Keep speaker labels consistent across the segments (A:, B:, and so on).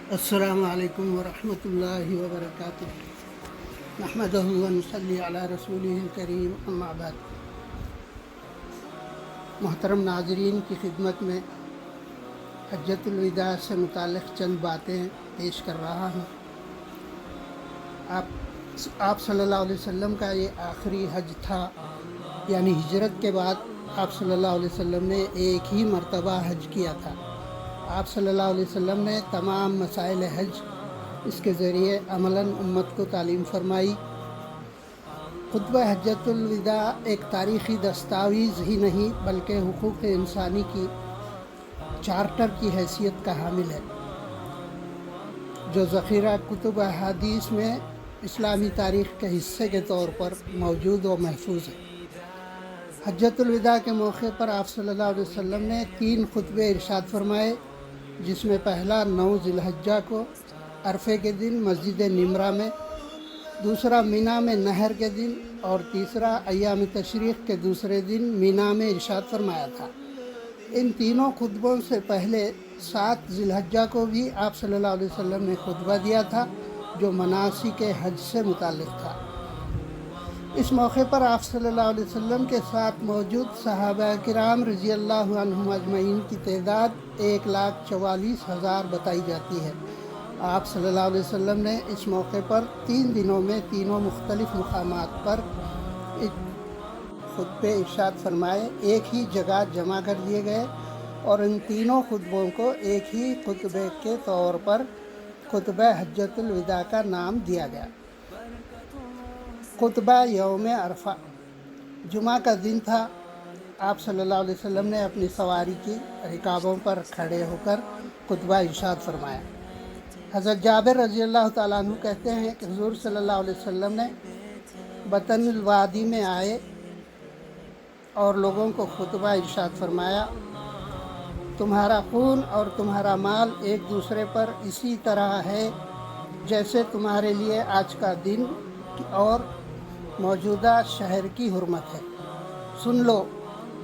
A: السلام علیکم ورحمۃ اللہ وبرکاتہ۔ نحمدہ و نصلی علی رسولہ الکریم، اما بعد۔ محترم ناظرین کی خدمت میں حجۃ الوداع سے متعلق چند باتیں پیش کر رہا ہوں۔ آپ صلی اللہ علیہ وسلم کا یہ آخری حج تھا، یعنی ہجرت کے بعد آپ صلی اللہ علیہ وسلم نے ایک ہی مرتبہ حج کیا تھا۔ آپ صلی اللہ علیہ وسلم نے تمام مسائل حج اس کے ذریعے عملاً امت کو تعلیم فرمائی۔ خطبہ حجۃ الوداع ایک تاریخی دستاویز ہی نہیں بلکہ حقوق انسانی کی چارٹر کی حیثیت کا حامل ہے، جو ذخیرہ کتب احادیث میں اسلامی تاریخ کے حصے کے طور پر موجود و محفوظ ہے۔ حجۃ الوداع کے موقع پر آپ صلی اللہ علیہ وسلم نے 3 خطبے ارشاد فرمائے، جس میں پہلا 9 ذی الحجہ کو عرفے کے دن مسجد نمرہ میں، دوسرا مینا میں نہر کے دن، اور تیسرا ایام تشریق کے دوسرے دن مینا میں ارشاد فرمایا تھا۔ ان تینوں خطبوں سے پہلے 7 ذی الحجہ کو بھی آپ صلی اللہ علیہ وسلم نے خطبہ دیا تھا، جو مناسک حج سے متعلق تھا۔ اس موقع پر آپ صلی اللہ علیہ وسلم کے ساتھ موجود صحابہ کرام رضی اللہ عنہم اجمعین کی تعداد 1,44,000 بتائی جاتی ہے۔ آپ صلی اللہ علیہ وسلم نے اس موقع پر 3 دنوں میں تینوں مختلف مقامات پر خطبے ارشاد فرمائے، ایک ہی جگہ جمع کر دیے گئے، اور ان تینوں خطبوں کو ایک ہی خطبے کے طور پر خطبہ حجۃ الوداع کا نام دیا گیا۔ خطبہ یوم عرفہ، جمعہ کا دن تھا۔ آپ صلی اللہ علیہ وسلم نے اپنی سواری کی رکابوں پر کھڑے ہو کر خطبہ ارشاد فرمایا۔ حضرت جابر رضی اللہ تعالیٰ عنہ کہتے ہیں کہ حضور صلی اللہ علیہ وسلم نے بطن الوادی میں آئے اور لوگوں کو خطبہ ارشاد فرمایا، تمہارا خون اور تمہارا مال ایک دوسرے پر اسی طرح ہے جیسے تمہارے لیے آج کا دن اور موجودہ شہر کی حرمت ہے۔ سن لو،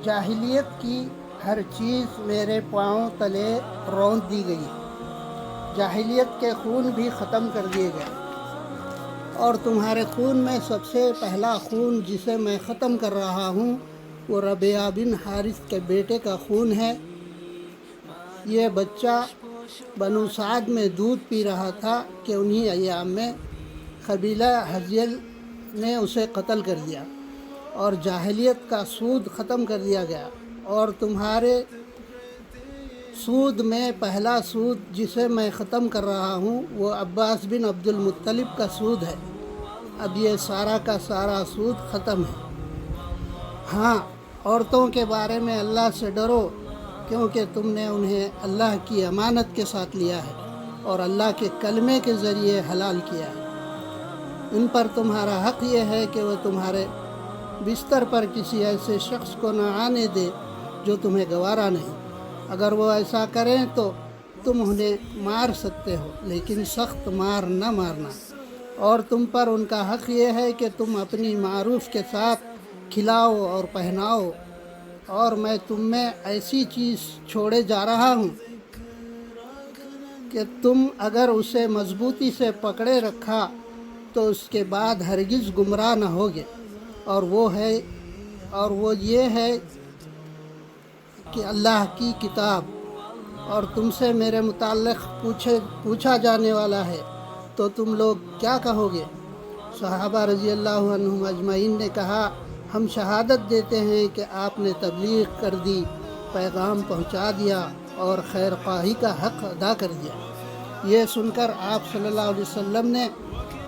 A: جاہلیت کی ہر چیز میرے پاؤں تلے رونت دی گئی، جاہلیت کے خون بھی ختم کر دیے گئے، اور تمہارے خون میں سب سے پہلا خون جسے میں ختم کر رہا ہوں وہ ربیعہ بن حارث کے بیٹے کا خون ہے۔ یہ بچہ بنو سعد میں دودھ پی رہا تھا کہ انہی ایام میں قبیلہ حذیل نے اسے قتل کر دیا، اور جاہلیت کا سود ختم کر دیا گیا، اور تمہارے سود میں پہلا سود جسے میں ختم کر رہا ہوں وہ عباس بن عبد المطلب کا سود ہے۔ اب یہ سارا کا سارا سود ختم ہے۔ ہاں، عورتوں کے بارے میں اللہ سے ڈرو، کیونکہ تم نے انہیں اللہ کی امانت کے ساتھ لیا ہے اور اللہ کے کلمے کے ذریعے حلال کیا ہے۔ ان پر تمہارا حق یہ ہے کہ وہ تمہارے بستر پر کسی ایسے شخص کو نہ آنے دے جو تمہیں گوارا نہیں۔ اگر وہ ایسا کریں تو تم انہیں مار سکتے ہو، لیکن سخت مار نہ مارنا، اور تم پر ان کا حق یہ ہے کہ تم اپنی معروف کے ساتھ کھلاؤ اور پہناؤ، اور میں تم میں ایسی چیز چھوڑے جا رہا ہوں کہ تم اگر اسے مضبوطی سے پکڑے رکھا تو اس کے بعد ہرگز گمراہ نہ ہوگے، اور وہ یہ ہے کہ اللہ کی کتاب اور تم سے میرے متعلق پوچھا جانے والا ہے، تو تم لوگ کیا کہو گے؟ صحابہ رضی اللہ عنہم اجمعین نے کہا، ہم شہادت دیتے ہیں کہ آپ نے تبلیغ کر دی، پیغام پہنچا دیا اور خیر خواہی کا حق ادا کر دیا۔ یہ سن کر آپ صلی اللہ علیہ وسلم نے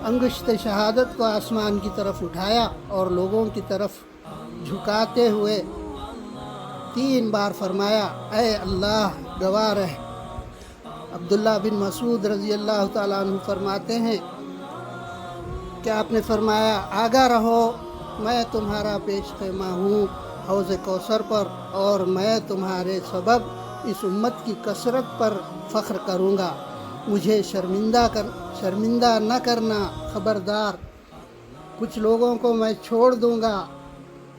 A: انگشت شہادت کو آسمان کی طرف اٹھایا اور لوگوں کی طرف جھکاتے ہوئے 3 بار فرمایا، اے اللہ گواہ رہ۔ عبداللہ بن مسعود رضی اللہ تعالیٰ عنہ فرماتے ہیں کہ آپ نے فرمایا، آگاہ رہو، میں تمہارا پیش خیمہ ہوں حوض کوثر پر، اور میں تمہارے سبب اس امت کی کثرت پر فخر کروں گا، مجھے شرمندہ نہ کرنا، خبردار۔ کچھ لوگوں کو میں چھوڑ دوں گا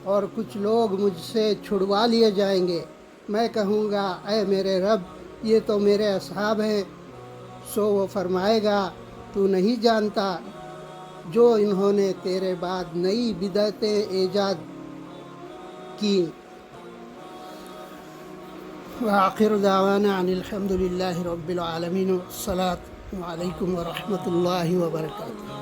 A: اور کچھ لوگ مجھ سے چھڑوا لیے جائیں گے۔ میں کہوں گا، اے میرے رب، یہ تو میرے اصحاب ہیں، سو وہ فرمائے گا تو نہیں جانتا جو انہوں نے تیرے بعد نئی بدعتیں ایجاد کی. وآخر دعوانا ان الحمد للہ رب العالمین. السلام علیکم ورحمۃ اللہ وبرکاتہ.